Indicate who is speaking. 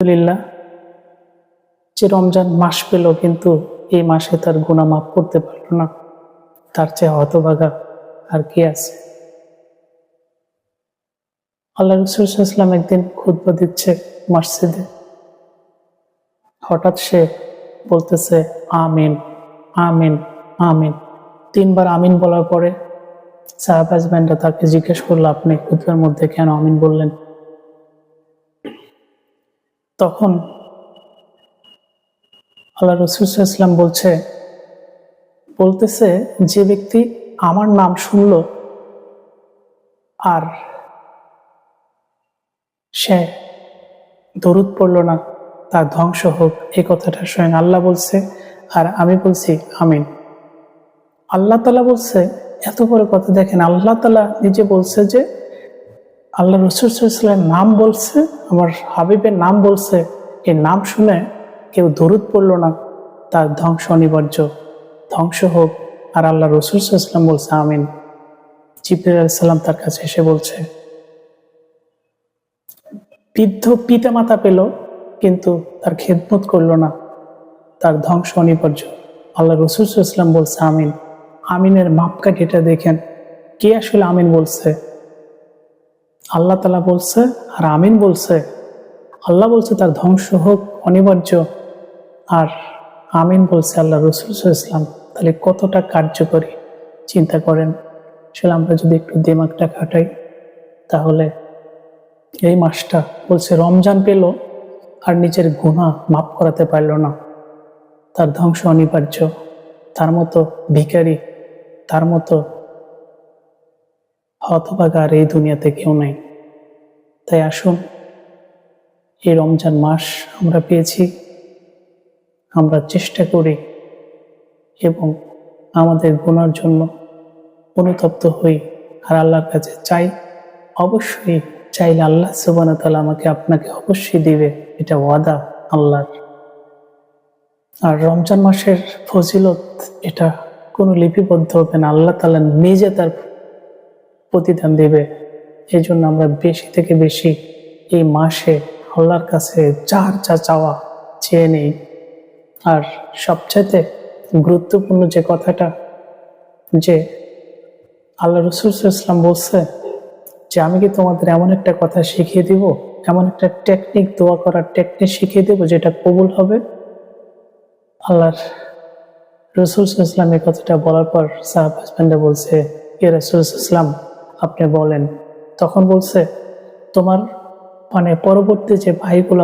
Speaker 1: আলহামদুলিল্লাহ, যে রমজান মাস পেল কিন্তু এই মাসে তার গুনাহ মাফ করতে পারল না, তার চেয়ে হতভাগা আর কি আছে। আল্লাহ রাসূল সাল্লাল্লাহু আলাইহি ওয়াসাল্লাম একদিন খুতবা দিচ্ছে মসজিদে। হঠাৎ সে বলতেছে আমিন আমিন আমিন। 3 বার আমিন বলার পরে সাহাবাজমানরা তাকে জিজ্ঞেস করলো, আপনি খুতবার মধ্যে কেন আমিন বললেন? তখন আল্লাহ রাসূল সাল্লাল্লাহু আলাইহি ওয়াসাল্লাম বলতেছে, যে ব্যক্তি আমার নাম শুনল আর সে দরুদ পড়ল না, তার ধ্বংস হোক। এই কথাটা স্বয়ং আল্লাহ বলছে, আর আমি বলছি আমিন। আল্লাহ তাআলা বলছে, এত বড় কথা দেখেন, আল্লাহ তাআলা নিজে বলছে যে আল্লাহ রাসূল সাল্লাল্লাহু আলাইহি ওয়াসাল্লাম নাম বলছে, আমার হাবিবের নাম বলছে, এই নাম শুনে কেউ দরুদ পড়ল না, তার ধ্বংস অনিবার্য, ধ্বংস হোক। আর আল্লাহ রাসূল সাল্লাল্লাহু আলাইহি ওয়াসাল্লাম বলছে আমিন। জিবরাইল আলাইহিস সালাম তার কাছে এসে বলছে, বৃদ্ধ পিতা মাতা পেল কিন্তু তার খেদমত করলো না, তার ধ্বংস অনিবার্য। আল্লাহ রাসূল সাল্লাল্লাহু আলাইহি ওয়াসাল্লাম বলছে আমিন। আমিনের মাপকাঠিটা দেখেন, কে আসলে আমিন বলছে? আল্লাহ তাআলা বলছে আর আমিন বলছে। আল্লাহ বলছে তার ধ্বংস হোক অনিবার্য, আর আমিন বলছে আল্লাহ রাসূল সাল্লাল্লাহু আলাইহি ওয়াসাল্লাম। তাহলে কতটা কার্যকরী চিন্তা করেন। আসলে আমরা যদি একটু দিমাগটা খাটাই, তাহলে এই মাসটা বলছে রমজান পেল আর নিজের গুনাহ মাফ করাতে পারল না, তার ধ্বংস অনিবার্য। তার মতো ভিখারি, তার মতো হতভাগা আর এই দুনিয়াতে কেউ নাই। তাই আসুন, এই রমজান মাস আমরা পেয়েছি, আমরা চেষ্টা করি এবং আমাদের গুনার জন্য অনুতপ্ত হই আর আল্লাহর কাছে চাই। অবশ্যই চাইলে আল্লাহ সুবহানাহু ওয়া তাআলা আমাকে আপনাকে অবশ্যই দিবে, এটা ওয়াদা আল্লাহর। আর রমজান মাসের ফজিলত এটা কোনো লিপিবদ্ধ হবে না, আল্লাহ তাআলা নিজে তার প্রতিদান দেবে। এই জন্য আমরা বেশি থেকে বেশি এই মাসে আল্লাহর কাছে যার যা চাওয়া চেয়ে নেই। আর সবচাইতে গুরুত্বপূর্ণ যে কথাটা, যে আল্লাহ রাসূল সাল্লাল্লাহু আলাইহি ওয়াসাল্লাম বলছে যে আমি কি তোমাদের এমন একটা কথা শিখিয়ে দিব, এমন একটা টেকনিক, দোয়া করার টেকনিক শিখিয়ে দেব যেটা কবুল হবে। আল্লাহর রাসূল সাল্লাল্লাহু আলাইহি ওয়াসাল্লাম এই কথাটা বলার পর সাহাবারা বলছে, ইয়া রাসূল সাল্লাল্লাহু আলাইহি ওয়াসাল্লাম আপনি বলেন। তখন বলছে, তোমার পরবর্তী যে ভাইগুলো